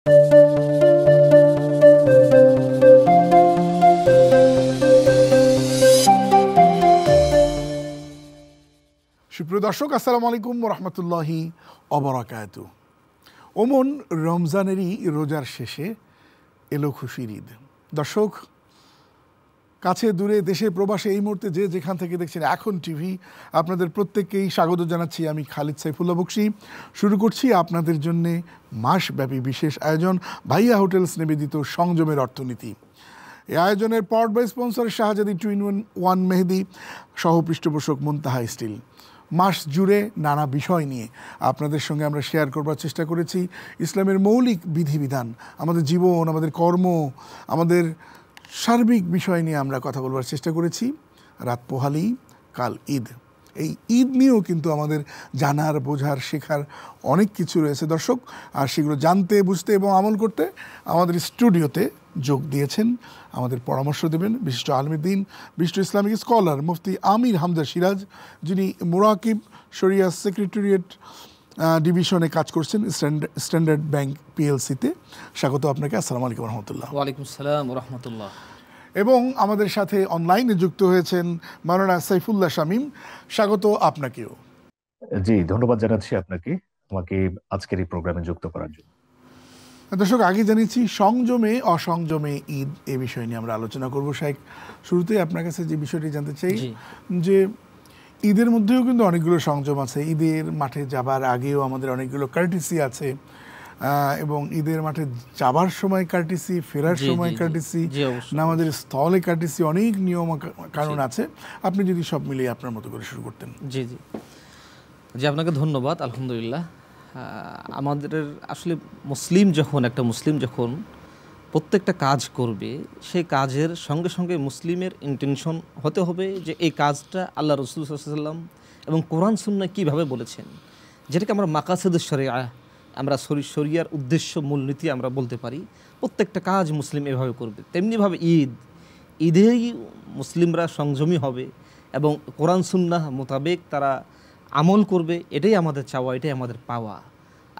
সুপ্রিয় দর্শক, আসসালামু আলাইকুম রহমতুল্লাহি অবরাকাতু। ওমন রমজানেরই রোজার শেষে এলো খুশির ঈদ। দর্শক, কাছে দূরে দেশে প্রবাসে এই মুহূর্তে যে যেখান থেকে দেখছেন এখন টিভি, আপনাদের প্রত্যেককেই স্বাগত জানাচ্ছি। আমি খালিদ সাইফুল্লাহ বকশী। শুরু করছি আপনাদের জন্যে মাসব্যাপী বিশেষ আয়োজন ভাইয়া হোটেলস নিবেদিত সংযমের অর্থনীতি। এই আয়োজনের পাওয়ার্ড বাই স্পন্সর শাহজাদি 2-in-1 মেহেদি, সহ পৃষ্ঠপোষক মুনতাহা স্টিল। মাস জুড়ে নানা বিষয় নিয়ে আপনাদের সঙ্গে আমরা শেয়ার করবার চেষ্টা করেছি। ইসলামের মৌলিক বিধিবিধান, আমাদের জীবন, আমাদের কর্ম, আমাদের সার্বিক বিষয় নিয়ে আমরা কথা বলবার চেষ্টা করেছি। রাত পোহালেই কাল ঈদ। এই ঈদ নিয়েও কিন্তু আমাদের জানার, বোঝার, শেখার অনেক কিছু রয়েছে দর্শক। আর সেগুলো জানতে, বুঝতে এবং আমল করতে আমাদের স্টুডিওতে যোগ দিয়েছেন, আমাদের পরামর্শ দেবেন বিশিষ্ট আলমদ্দিন, বিশিষ্ট ইসলামিক স্কলার মুফতি আমির হামজা সিরাজ, যিনি মুরাকিব শরিয়া সেক্রেটারিয়েট ডিভিশনে কাজ করছেন স্ট্যান্ডার্ড ব্যাংক পিএলসিতে। স্বাগত আপনাকে। আসসালামু আলাইকুম রহমতুল্লাহ। ওয়ালাইকুম আসসালাম রহমতুল্লাহ। এবং আমাদের সাথে অনলাইনে যুক্ত হয়েছেন মাওলানা সাইফুল্লাহ শামীম। স্বাগত আপনাকেও। জি, ধন্যবাদ জানাচ্ছি আপনাকে আমাকে আজকের এই প্রোগ্রামে যুক্ত করার জন্য। দর্শক, আগে জানিয়েছি সংযমে অসংযমে ঈদ, এ বিষয় নিয়ে আমরা আলোচনা করব। শাইখ, শুরুতেই আপনার কাছে যে বিষয়টি জানতে চাই যে ঈদের মধ্যেও কিন্তু অনেকগুলো সংযম আছে। ঈদের মাঠে যাবার আগেও আমাদের অনেকগুলো কার্টিসি আছে, এবং ঈদের মাঠে যাবার সময় কার্টিসি, ফেরার সময় কার্টিসি, নামাজের স্থলে কার্টিসি, অনেক নিয়ম কানুন আছে। আপনি যদি সব মিলিয়ে আপনার মতো করে শুরু করতেন। জি জি জি, আপনাকে ধন্যবাদ। আলহামদুলিল্লাহ, আমাদের আসলে একটা মুসলিম যখন প্রত্যেকটা কাজ করবে, সেই কাজের সঙ্গে সঙ্গে মুসলিমের ইন্টেনশন হতে হবে যে এই কাজটা আল্লাহ রাসূল সাল্লাল্লাহু আলাইহি ওয়াসাল্লাম এবং কোরআন সুন্নাহ কীভাবে বলেছেন, যেটাকে আমরা মাকাসিদুশ শরিয়া, আমরা শরিয়ার উদ্দেশ্য, মূলনীতি আমরা বলতে পারি। প্রত্যেকটা কাজ মুসলিম এভাবে করবে। তেমনিভাবে ঈদেই মুসলিমরা সংযমী হবে এবং কোরআন সুন্নাহ মোতাবেক তারা আমল করবে। এটাই আমাদের চাওয়া, এটাই আমাদের পাওয়া।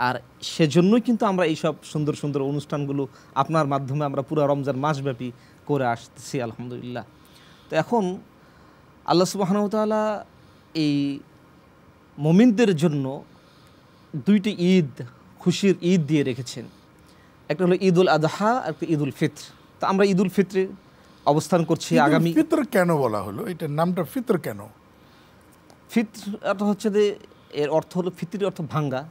আর সেজন্যই কিন্তু আমরা এইসব সুন্দর সুন্দর অনুষ্ঠানগুলো আপনার মাধ্যমে আমরা পুরো রমজান মাসব্যাপী করে আসতেছি আলহামদুলিল্লাহ। তো এখন আল্লাহ সুবহানাহু ওয়া তাআলা এই মুমিনদের জন্য দুইটি ঈদ, খুশির ঈদ দিয়ে রেখেছেন। একটা হলো ঈদুল আযহা, একটা ঈদুল ফিতর। তো আমরা ঈদুল ফিতরে অবস্থান করছি। আগামী ফিতর কেন বলা হলো? এটার নামটা ফিতর কেন? ফিতর অর্থ হচ্ছে যে, এর অর্থ হলো, ফিতরি অর্থ ভাঙ্গা।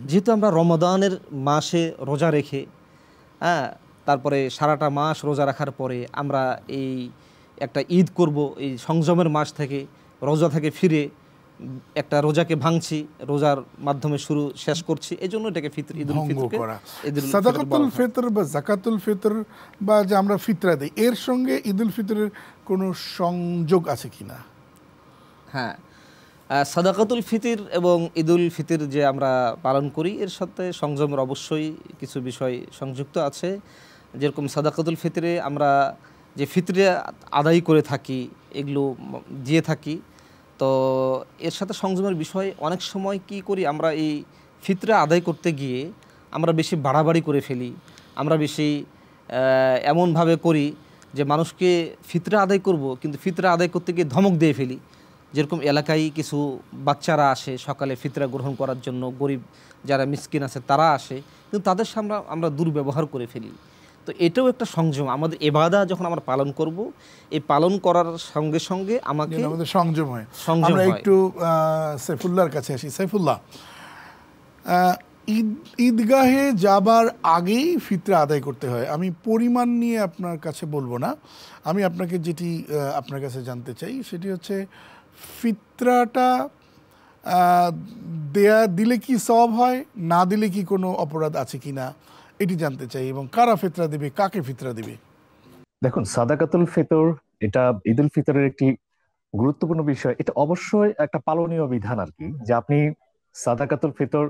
যেহেতু আমরা রমাদানের মাসে রোজা রেখে, তারপরে সারাটা মাস রোজা রাখার পরে আমরা এই একটা ঈদ করব, এই সংযমের মাস থেকে, রোজা থেকে ফিরে একটা রোজাকে ভাঙছি, রোজার মাধ্যমে শেষ করছি। এই জন্য এটাকে ফিতর, ঈদুল ফিতর। সাদাকাতুল ফিতর বা যাকাতুল ফিতর বা যে আমরা ফিতরা দিই, এর সঙ্গে ঈদুল ফিতরের কোনো সংযোগ আছে কিনা? হ্যাঁ, সাদাকাতুল ফিতর এবং ঈদুল ফিতর যে আমরা পালন করি, এর সাথে সংযমের অবশ্যই কিছু বিষয় সংযুক্ত আছে। যেরকম সাদাকাতুল ফিতরে আমরা যে ফিতরে আদায় করে থাকি, এগুলো দিয়ে থাকি, তো এর সাথে সংযমের বিষয় অনেক সময় কি করি, আমরা এই ফিতরে আদায় করতে গিয়ে আমরা বেশি বাড়াবাড়ি করে ফেলি। আমরা বেশি এমনভাবে করি যে মানুষকে ফিতরে আদায় করব, কিন্তু ফিতরে আদায় করতে গিয়ে ধমক দিয়ে ফেলি। যেরকম এলাকায় কিছু বাচ্চারা আসে সকালে ফিতরা গ্রহণ করার জন্য, গরিব যারা মিসকিন আছে তারা আসে, কিন্তু তাদের সামনে আমরা দুর্ব্যবহার করে ফেলি। তো এটাও একটা সংযম। আমাদের ইবাদত যখন আমরা পালন করব, এই পালন করার সঙ্গে সঙ্গে আমাদের সংযম হয়। আমরা একটু সাইফুল্লাহর কাছে আসি। সাইফুল্লাহ, ঈদগাহে যাবার আগেই ফিতরা আদায় করতে হয়। আমি পরিমাণ নিয়ে আপনার কাছে বলবো না, আমি আপনাকে যেটি আপনার কাছে জানতে চাই সেটি হচ্ছে, ফিতরাটা দিলে কি সওয়াব হয়, না দিলে কি কোনো অপরাধ আছে কিনা, এটি জানতে চাই। এবং কারা ফিতরা দেবে, কাকে ফিতরা দেবে? দেখুন, সাদাকাতুল ফিতর এটা ঈদুল ফিতরের একটি গুরুত্বপূর্ণ বিষয়। এটা অবশ্যই একটা পালনীয় বিধান আর কি, যে আপনি সাদাকাতুল ফিতর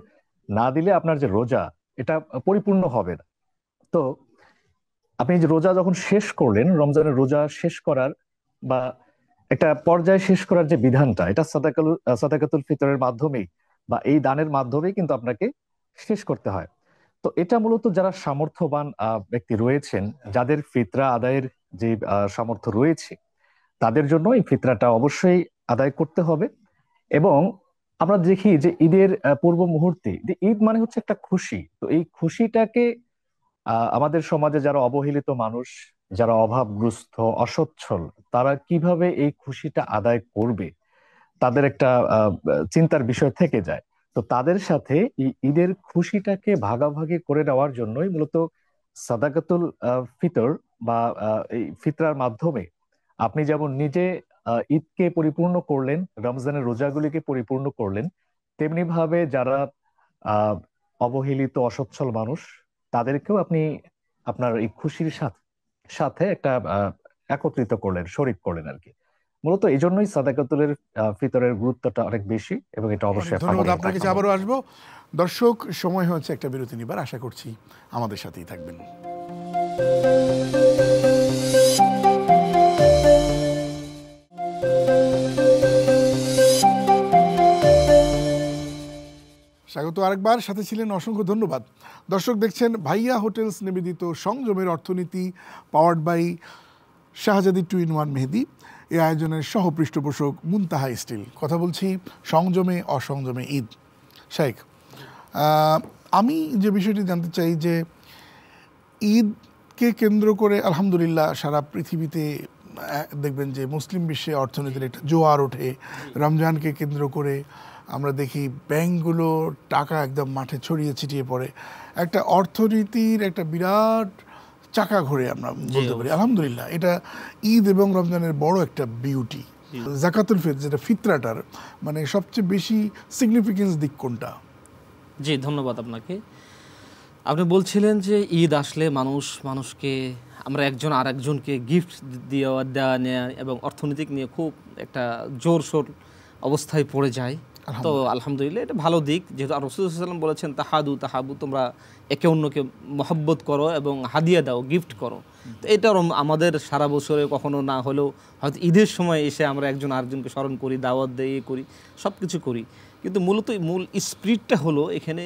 না দিলে আপনার যে রোজা, এটা পরিপূর্ণ হবে না। তো আপনি যে রোজা যখন শেষ করলেন, রমজানের রোজা শেষ করার বা একটা পর্যায়ে শেষ করার যে বিধানটা, এটা সাদাকাতুল ফিতরের মাধ্যমেই বা এই দানের মাধ্যমেই কিন্তু আপনাকে শেষ করতে হয়। তো এটা মূলত যারা সামর্থ্যবান ব্যক্তি রয়েছেন, যাদের ফিতরা আদায়ের যে সামর্থ্য রয়েছে, তাদের জন্য এই ফিতরাটা অবশ্যই আদায় করতে হবে। এবং আমরা দেখি যে ঈদের পূর্ব মুহূর্তে, যে ঈদ মানে হচ্ছে একটা খুশি, তো এই খুশিটাকে আমাদের সমাজে যারা অবহেলিত মানুষ, যারা অভাবগ্রস্ত, অসচ্ছল, তারা কিভাবে এই খুশিটা আদায় করবে, তাদের একটা চিন্তার বিষয় থেকে যায়। তো তাদের সাথে এই ঈদের খুশিটাকে ভাগাভাগি করে নেওয়ার জন্যই মূলত সাদাকাতুল ফিতর বা এই ফিতরার মাধ্যমে আপনি যেমন নিজে ঈদকে পরিপূর্ণ করলেন, রমজানের রোজাগুলিকে পরিপূর্ণ করলেন, তেমনি ভাবে যারা আহ অবহেলিত অসচ্ছল মানুষ, তাদেরকেও আপনি আপনার এই খুশির সাথে সাথে একটা একত্রিত করলেন, শরিক করলেন আর কি। মূলত এই জন্যই সাদাকাতুলের ফিতরের গুরুত্বটা অনেক বেশি, এবং এটা অনেক অবশ্যই ধন্যবাদ পালনীয় আপনার কাজ কাছে, আমাদের। আবারও আসবো। দর্শক, সময় হচ্ছে একটা বিরতি নিবার, আশা করছি আমাদের সাথেই থাকবেন। স্বাগত আরেকবার, সাথে ছিলেন, অসংখ্য ধন্যবাদ। দর্শক, দেখছেন ভাইয়া হোটেলস নিবেদিত সংযমের অর্থনীতি, পাওয়ার্ড বাই শাহজাদি 2-in-1 মেহেদি। এই আয়োজনের সহ পৃষ্ঠপোষক মুনতাহা স্টিল। কথা বলছি সংযমে অসংযমে ঈদ। শেখ, আমি যে বিষয়টি জানতে চাই যে ঈদকে কেন্দ্র করে আলহামদুলিল্লাহ সারা পৃথিবীতে দেখবেন যে মুসলিম বিশ্বে অর্থনীতির একটা জোয়ার ওঠে। রমজানকে কেন্দ্র করে আমরা দেখি ব্যাংকগুলো টাকা একদম মাঠে ছড়িয়ে ছিটিয়ে পড়ে, একটা অর্থনীতির একটা বিরাট চাকা ঘুরে আমরা বলতে পারি। আলহামদুলিল্লাহ, এটা ঈদ এবং রমজানের বড় একটা বিউটি। জাকাতুল ফিতর, যেটা ফিতরাটার মানে সবচেয়ে বেশি সিগনিফিকেন্স দিক কোনটা? জি, ধন্যবাদ আপনাকে। আপনি বলছিলেন যে ঈদ আসলে মানুষকে, আমরা একজন আর একজনকে গিফট দেওয়া নেওয়া এবং অর্থনৈতিক নিয়ে খুব একটা জোরসোর অবস্থায় পড়ে যায়। তো আলহামদুলিল্লাহ, এটা ভালো দিক, যেহেতু রাসূলুল্লাহ সাল্লাল্লাহু আলাইহি ওয়াসাল্লাম বলেছেন তাহাবু, তোমরা একে অন্যকে মহব্বত করো এবং হাদিয়া দাও, গিফট করো। তো এটা আমাদের সারা বছরে কখনো না হলেও হয়তো ঈদের সময় এসে আমরা একজন আরেকজনকে স্মরণ করি, দাওয়াত দিয়ে করি, সব কিছু করি। কিন্তু মূল স্পিরিটটা হলো এখানে,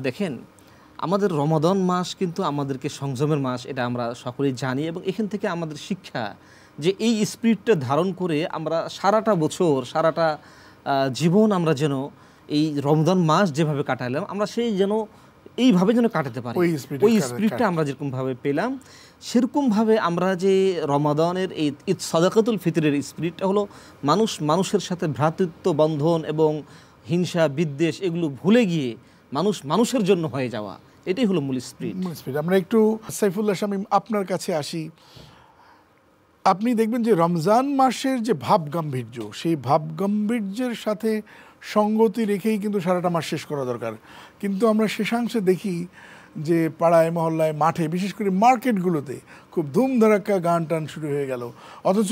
দেখেন, আমাদের রমাদান মাস কিন্তু আমাদেরকে সংযমের মাস, এটা আমরা সকলেই জানি। এবং এখান থেকে আমাদের শিক্ষা যে এই স্পিরিটটা ধারণ করে আমরা সারাটা বছর, সারাটা জীবন আমরা যেন এই রমজান মাস যেভাবে কাটালাম, আমরা সেই যেন এইভাবে যেন কাটাতে পারি। ওই স্পিরিটটা আমরা যেরকমভাবে পেলাম, সেরকমভাবে আমরা যে রমাদানের এই ঈদ সাদাকাতুল ফিতরের স্পিরিটটা হলো মানুষের সাথে ভ্রাতৃত্ব বন্ধন এবং হিংসা বিদ্বেষ এগুলো ভুলে গিয়ে মানুষের জন্য হয়ে যাওয়া, এটাই হলো মূল স্পিরিট। আমরা একটু সাইফুল্লাহ শামীম আপনার কাছে আসি। আপনি দেখবেন যে রমজান মাসের যে ভাব গাম্ভীর্য, সেই ভাব গাম্ভীর্যের সাথে সঙ্গতি রেখেই কিন্তু সারাটা মাস শেষ করা দরকার। কিন্তু আমরা শেষাংশে দেখি যে পাড়ায় মহল্লায় মাঠে, বিশেষ করে মার্কেটগুলোতে খুব ধুমধারাক্কা গান টান শুরু হয়ে গেল, অথচ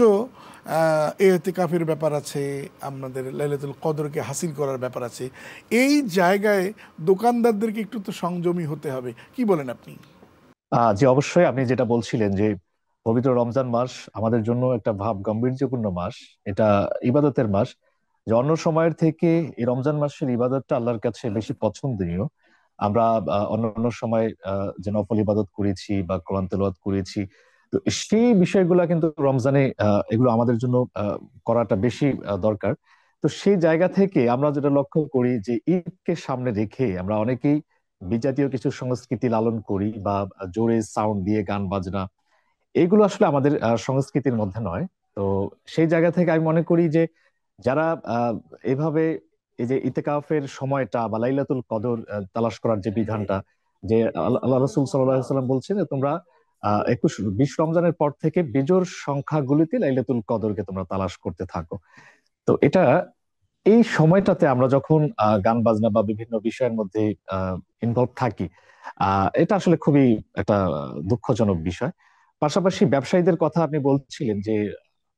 ইতিকাফের ব্যাপার আছে, আমাদের লাইলাতুল কদরকে হাসিল করার ব্যাপার আছে। এই জায়গায় দোকানদারদেরকে একটু তো সংযমী হতে হবে, কি বলেন আপনি? যে অবশ্যই, আপনি যেটা বলছিলেন যে পবিত্র রমজান মাস আমাদের জন্য একটা ভাব গাম্ভীর্যপূর্ণ মাস, এটা ইবাদতের মাস। যে অন্য সময়ের থেকে এই রমজান মাসের ইবাদতটা আল্লাহর কাছে বেশি পছন্দনীয়। আমরা অন্য সময় যে নফল ইবাদত করেছি বা কোরআন তেলাওয়াত করেছি, তো সেই বিষয়গুলা কিন্তু রমজানে এগুলো আমাদের জন্য করাটা বেশি দরকার। তো সেই জায়গা থেকে আমরা যেটা লক্ষ্য করি যে ঈদকে সামনে রেখে আমরা অনেকেই বিজাতীয় কিছু সংস্কৃতি লালন করি, বা জোরে সাউন্ড দিয়ে গান বাজনা, এইগুলো আসলে আমাদের সংস্কৃতির মধ্যে নয়। তো সেই জায়গা থেকে আমি মনে করি যে যারা এভাবে এই যে ইতিকাফের সময়টা বা লাইলাতুল কদর তালাশ করার যে বিধানটা, যে আল্লাহ রাসূল সাল্লাল্লাহু আলাইহি ওয়াসাল্লাম বলছেন যে তোমরা 21-20 রমজানের পর থেকে বিজোড় সংখ্যাগুলিতে লাইলাতুল কদরকে তোমরা তালাশ করতে থাকো। তো এটা, এই সময়টাতে আমরা যখন গান বাজনা বা বিভিন্ন বিষয়ের মধ্যে ইনভলভ থাকি, এটা আসলে খুবই একটা দুঃখজনক বিষয়। পাশাপাশি ব্যবসায়ীদের কথা আপনি বলছিলেন যে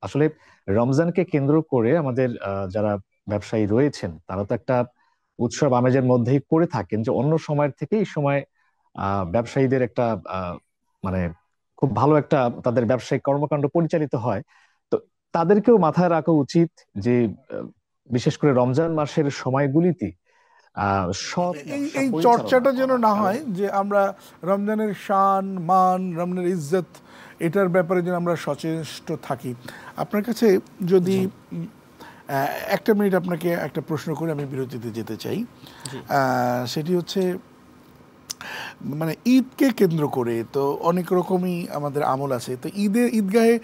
আসলে রমজানকে কেন্দ্র করে আমাদের যারা ব্যবসায়ী রয়েছেন, তারা তো একটা উৎসব আমেজের মধ্যেই করে থাকেন, যে অন্য সময়ের থেকে এই সময় ব্যবসায়ীদের একটা মানে খুব ভালো একটা তাদের ব্যবসায়িক কর্মকাণ্ড পরিচালিত হয়। তো তাদেরকেও মাথায় রাখা উচিত যে বিশেষ করে রমজান মাসের সময়গুলিতে সৎ এই ব্যবসা এই পরিচালনা চর্চাটা যেন করা। না এবং হয় যে আমরা রমজানের শান মান, রমজানের ইজ্জত, এটার ব্যাপারে যেন আমরা সচেষ্ট থাকি। আপনার কাছে যদি একটা মিনিট আপনাকে একটা প্রশ্ন করে আমি বিরতিতে যেতে চাই। সেটি হচ্ছে মানে ঈদকে কেন্দ্র করে তো অনেক রকমই আমাদের আমল আছে, তো ঈদগাহে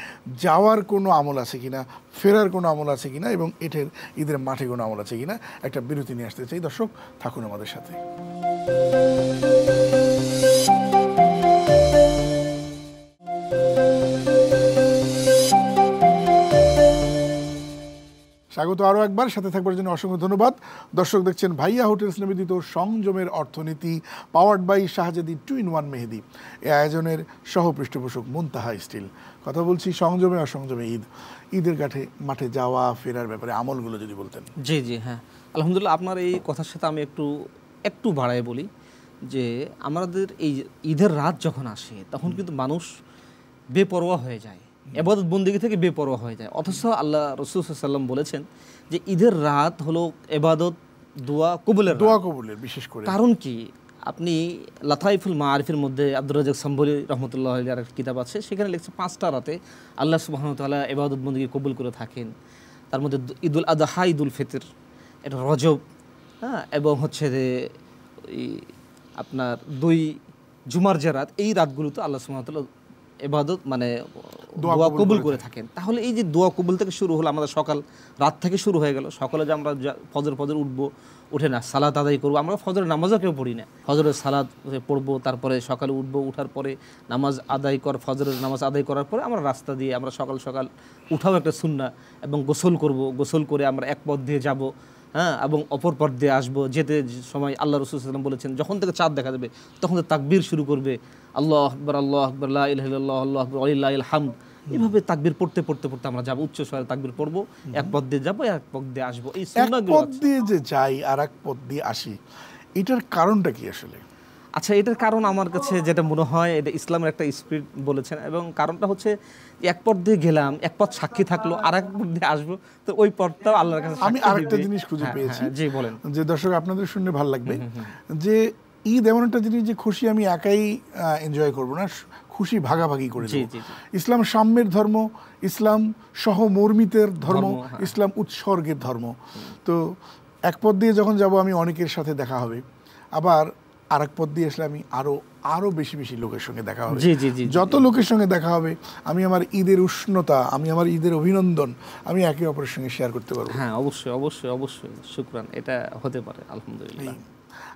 যাওয়ার কোনো আমল আছে কিনা, ফেরার কোনো আমল আছে কিনা, এবং ঈদের মাঠে কোনো আমল আছে কিনা, একটা বিরতি নিয়ে আসতে চাই। দর্শক থাকুন আমাদের সাথে। স্বাগত আরও একবার, সাথে থাকবার জন্য অসংখ্য ধন্যবাদ। দর্শক দেখছেন ভাইয়া হোটেলস নিবেদিত সংযমের অর্থনীতি, পাওয়ার্ড বাই শাহজাদি 2-in-1 মেহেদি। এই আয়োজনের সহ পৃষ্ঠপোষক মুনতাহা স্টিল। কথা বলছি সংযমে অসংযমে ঈদের মাঠে যাওয়া ফেরার ব্যাপারে আমলগুলো যদি বলতেন। জি জি, হ্যাঁ আলহামদুলিল্লাহ, আপনার এই কথার সাথে আমি একটু বাড়াই বলি যে আমাদের এই ঈদের রাত যখন আসে তখন কিন্তু মানুষ বেপরোয়া হয়ে যায়, ইবাদত বন্দেগী থেকে বেপরোয়া হয়ে যায়। অথচ আল্লাহ রাসূল সাল্লাল্লাহু আলাইহি ওয়াসাল্লাম বলেছেন যে ঈদের রাত হলো ইবাদত, দোয়া কবুলের বিশেষ করে। কারণ কি, আপনি লাতাইফুল মাআরিফের মধ্যে আব্দুর রাজ্জাক সাম্বলি রহমতুল্লাহ আলাইহির একটা কিতাব আছে, সেখানে লিখছে 5টা রাতে আল্লাহ সুবহানাহু ওয়া তাআলা ইবাদত বন্দেগী কবুল করে থাকেন। তার মধ্যে ঈদুল আযহা, ঈদুল ফিতর, এটা রজব, হ্যাঁ, এবং হচ্ছে যে আপনার 2 জুমার যে রাত, এই রাতগুলোতে আল্লাহ সুবহানাহু ওয়া তাআলা ইবাদত মানে দোয়া কবুল করে থাকেন। তাহলে এই যে দোয়া কবুল থেকে শুরু হলো, আমাদের সকাল রাত থেকে শুরু হয়ে গেল। সকালে যে আমরা ফজর উঠবো, উঠে না সালাত আদায় করবো, আমরা ফজরের নামাজও কেউ পড়ি না, ফজরের সালাত পড়বো, তারপরে সকালে উঠবো, উঠার পরে ফজরের নামাজ আদায় করার পরে আমরা রাস্তা দিয়ে আমরা সকাল উঠাও একটা সুন্নাহ, এবং গোসল করে আমরা এক পথ দিয়ে যাব, হ্যাঁ, এবং অপর পথ দিয়ে আসবো। যেতে সময় আল্লাহ রাসূল সাল্লাল্লাহু আলাইহি ওয়াসাল্লাম বলেছেন যখন থেকে চাঁদ দেখা যাবে তখন থেকে তাকবীর শুরু করবে, আল্লাহু আকবার, আল্লাহু আকবার, লা ইলাহা ইল্লাল্লাহ, আল্লাহু আকবার, ওয়ালিল্লাহিল হামদ। এইভাবে তাকবীর পড়তে আমরা যাব, উচ্চ স্বরে তাকবীর পড়বো, এক পথ দিয়ে যাবো, এক পথ দিয়ে আসবো। এই সুন্নাহগুলো এক পথ দিয়ে যে যাই আর এক পথ দিয়ে আসি, এটার কারণটা কি আসলে? আচ্ছা, এটার কারণ আমার কাছে যেটা মনে হয়, এটা ইসলামের একটা স্পিরিট বলেছেন, এবং কারণটা হচ্ছে এক পথ দিয়ে গেলাম, এক পথ সাক্ষী থাকলো, আর এক পথ দিয়ে আসবো, তো ওই পথটাও আল্লাহর কাছে। আমি আরেকটা জিনিস খুঁজে পেয়েছি, জি বলেন, যে দর্শক আপনাদের শুনে ভালো লাগবে, যে ঈদ এমন একটা জিনিস যে খুশি আমি একাই এনজয় করব না, খুশি ভাগাভাগি করে দেব। ইসলাম সাম্যের ধর্ম, ইসলাম সহমর্মিতের ধর্ম, ইসলাম উৎসর্গের ধর্ম। তো এক পথ দিয়ে যখন যাব আমি অনেকের সাথে দেখা হবে, আবার আরেক পথ দিয়ে আসলে আমি আরো বেশি লোকের সঙ্গে দেখা হবে। যত লোকের সঙ্গে দেখা হবে আমি আমার ঈদের উষ্ণতা, আমি আমার ঈদের অভিনন্দন আমি একে অপরের সঙ্গে শেয়ার করতে পারবো। হ্যাঁ, অবশ্যই শুকরান, এটা হতে পারে, আলহামদুলিল্লাহ।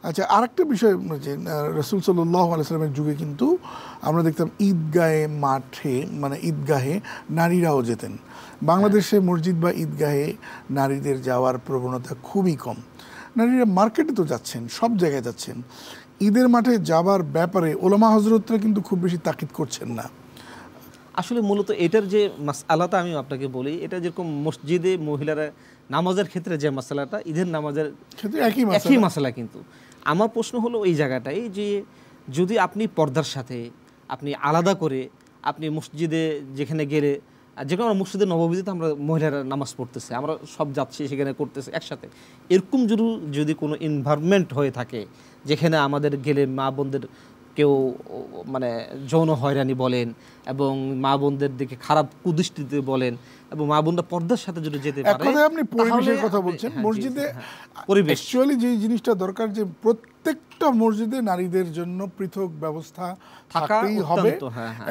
আচ্ছা, আরেকটা বিষয় যে রাসূল সাল্লাল্লাহু আলাইহি ওয়াসাল্লামের যুগে কিন্তু আমরা দেখতাম ঈদগাহে নারীরাও যেতেন। বাংলাদেশে মসজিদ বা ঈদগাহে নারীদের যাওয়ার প্রবণতা খুবই কম। নারীরা মার্কেটে তো যাচ্ছেন, সব জায়গায় যাচ্ছেন, ঈদের মাঠে যাবার ব্যাপারে ওলামা হযরতরা কিন্তু খুব বেশি তাকিদ করছেন না। আসলে মূলত এটার যে মাসআলাটা আমি আপনাকে বলি, এটা যেরকম মসজিদে মহিলারা নামাজের ক্ষেত্রে যে মাসআলাটা, ঈদের নামাজের ক্ষেত্রে একই মাসআলা। কিন্তু আমার প্রশ্ন হলো এই জায়গাটাই, যে যদি আপনি পর্দার সাথে আপনি আলাদা করে আপনি মসজিদে যেখানে গেলে, যেখানে আমরা মসজিদে নববীতে আমরা মহিলারা নামাজ পড়তেছে, আমরা সব যাচ্ছি সেখানে করতেছে একসাথে, এরকম যদি কোনো এনভায়রনমেন্ট হয়ে থাকে যেখানে আমাদের গেলে মা বোনদের কেউ মানে যৌন হয়রানি বলেন, এবং মা বোনদের দিকে খারাপ কুদৃষ্টিতে বলেন, এবং মা বোনরা পর্দার সাথে যদি যেতে পারে, আপনি পরিবেশের কথা বলছেন। মসজিদে পরিবেশ অ্যাকচুয়ালি যে জিনিসটা দরকার, যে প্রত্যেকটা মসজিদে নারীদের জন্য পৃথক ব্যবস্থা থাকতেই হবে।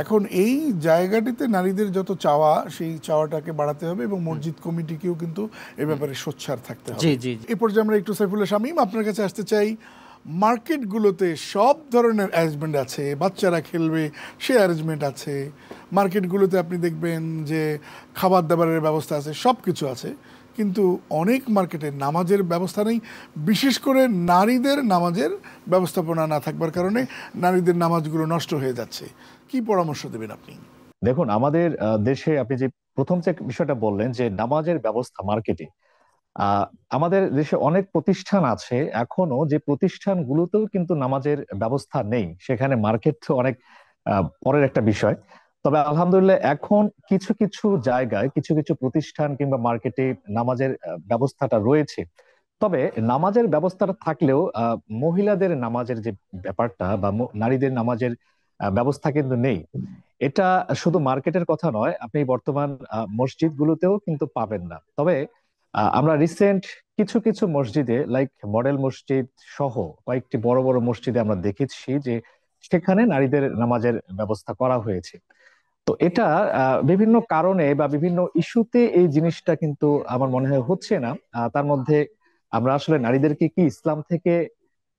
এখন এই জায়গাটিতে নারীদের যত চাওয়া, সেই চাওয়াটাকে বাড়াতে হবে, এবং মসজিদ কমিটিকেও কিন্তু এই ব্যাপারে সোচ্চার থাকতে হবে। এই পর্যায়ে আমরা একটু সাইফুল্লাহ শামীম আপনার কাছে আসতে চাই। মার্কেটগুলোতে সব ধরনের অ্যারেঞ্জমেন্ট আছে, বাচ্চারা খেলবে সে অ্যারেঞ্জমেন্ট আছে, মার্কেটগুলোতে আপনি দেখবেন যে খাবার দাবারের ব্যবস্থা আছে, সব কিছু আছে, কিন্তু অনেক মার্কেটে নামাজের ব্যবস্থা নেই। বিশেষ করে নারীদের নামাজের ব্যবস্থাপনা না থাকবার কারণে নারীদের নামাজগুলো নষ্ট হয়ে যাচ্ছে। কি পরামর্শ দেবেন আপনি? দেখুন, আমাদের দেশে আপনি যে প্রথম যে বিষয়টা বললেন যে নামাজের ব্যবস্থা মার্কেটে, আমাদের দেশে অনেক প্রতিষ্ঠান আছে এখনো, যে প্রতিষ্ঠানগুলোতেও কিন্তু নামাজের ব্যবস্থা নেই, সেখানে মার্কেট তো অনেক পরের একটা বিষয়। তবে আলহামদুলিল্লাহ এখন কিছু কিছু জায়গায় কিছু কিছু প্রতিষ্ঠান কিংবা মার্কেটে নামাজের ব্যবস্থাটা রয়েছে। তবে নামাজের ব্যবস্থাটা থাকলেও মহিলাদের নামাজের যে ব্যাপারটা বা নারীদের নামাজের ব্যবস্থা কিন্তু নেই। এটা শুধু মার্কেটের কথা নয়, আপনি বর্তমান মসজিদগুলোতেও কিন্তু পাবেন না। তবে আমরা রিসেন্ট কিছু কিছু মসজিদে, লাইক মডেল মসজিদ সহ কয়েকটি বড় বড় মসজিদে আমরা দেখেছি যে সেখানে নারীদের নামাজের ব্যবস্থা করা হয়েছে। তো এটা বিভিন্ন কারণে বা বিভিন্ন ইস্যুতে এই জিনিসটা কিন্তু আমার মনে হয় হচ্ছে না। তার মধ্যে আমরা আসলে নারীদেরকে কি ইসলাম থেকে,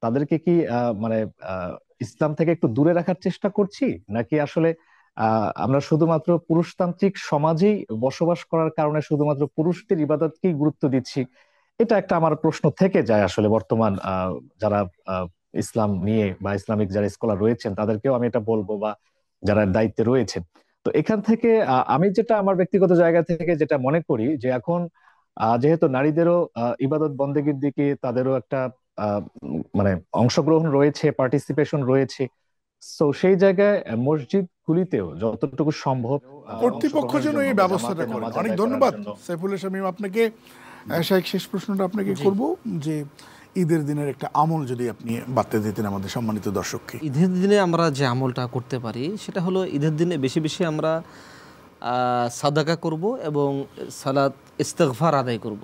তাদেরকে কি মানে ইসলাম থেকে একটু দূরে রাখার চেষ্টা করছি, নাকি আসলে আমরা শুধুমাত্র পুরুষতান্ত্রিক সমাজেই বসবাস করার কারণে শুধুমাত্র পুরুষদের ইবাদতকেই গুরুত্ব দিচ্ছি? এটা একটা আমার প্রশ্ন থেকে যায় আসলে। বর্তমান যারা ইসলাম নিয়ে বা ইসলামিক যারা স্কলার রয়েছেন তাদেরকেও আমি এটা বলবো, বা যারা দায়িত্বে রয়েছেন। তো এখান থেকে আমি যেটা আমার ব্যক্তিগত জায়গা থেকে যেটা মনে করি যে এখন যেহেতু নারীদেরও ইবাদত বন্দেগীর দিকে তাদেরও একটা মানে অংশগ্রহণ রয়েছে, পার্টিসিপেশন রয়েছে। তো সেই জায়গায় মসজিদগুলিতেও যতটুকু সম্ভব কর্তৃপক্ষ যেন এই ব্যবস্থাটা করে। নামাজ অনেক আদায় করার ধন্যবাদ জন্য। সাইফুল শামীম আপনাকে। শাইখ, শেষ প্রশ্নটা আপনাকে করব যে ঈদের দিনের একটা আমল যদি আপনি বার্তা দিতেন আমাদের সম্মানিত দর্শককে। ঈদের দিনে আমরা যে আমলটা করতে পারি সেটা হলো ঈদের দিনে বেশি বেশি আমরা সাদাকা করব এবং সালাত ইস্তিগফার আদায় করব।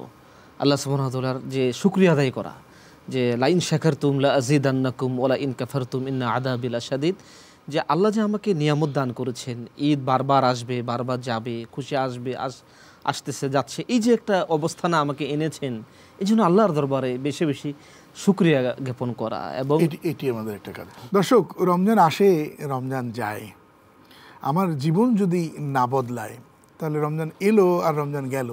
আল্লাহ সুবহানাহু ওয়া তাআলার যে শুকরিয়া আদায় করা, যে লাইন শাকারতুম লা আযীদান্নাকুম ওয়া লা ইন কাফারতুম ইন্না আযাবি লাশাদীদ, যে আল্লাহ যে আমাকে নিয়ামত দান করেছেন, ঈদ বারবার আসবে, বারবার যাবে, খুশি আসবে, আসতেছে যাচ্ছে, এই যে একটা অবস্থানে আমাকে এনেছেন, এই জন্য আল্লাহর দরবারে বেশি বেশি শুকরিয়া জ্ঞাপন করা। এবং এটি আমাদের একটা কাজ। দর্শক, রমজান আসে, রমজান যায়। আমার জীবন যদি না বদলায় তাহলে রমজান এলো আর রমজান গেল,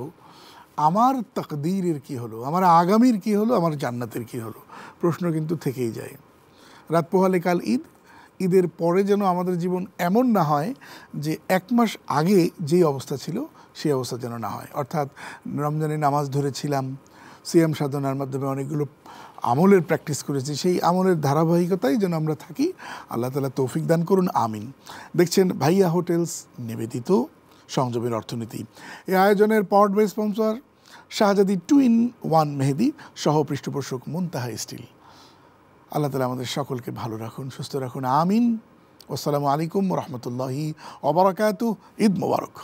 আমার তাকদীরের কি হলো, আমার আগামীর কি হলো, আমার জান্নাতের কি হলো, প্রশ্ন কিন্তু থেকেই যায়। রাত পোহালে কাল ঈদ, ঈদের পরে যেন আমাদের জীবন এমন না হয় যে এক মাস আগে যেই অবস্থা ছিল সেই অবস্থা যেন না হয়। অর্থাৎ রমজানে নামাজ ধরেছিলাম, সিয়াম সাধনার মাধ্যমে অনেকগুলো আমলের প্র্যাকটিস করেছি, সেই আমলের ধারাবাহিকতাই যেন আমরা থাকি। আল্লাহ তাআলা তৌফিক দান করুন, আমিন। দেখছেন ভাইয়া হোটেলস নিবেদিত সংযমের অর্থনীতি। এই আয়োজনের পাওয়ার্ড বাই স্পন্সর শাহজাদি 2-in-1 মেহেদি সহ পৃষ্ঠপোষক মুনতাহা স্টিল। আল্লাহ তাআলা আমাদের সকলকে ভালো রাখুন, সুস্থ রাখুন, আমিন। আসসালামু আলাইকুম ওয়া রাহমাতুল্লাহি ওয়া বারাকাতুহু। ঈদ মোবারক।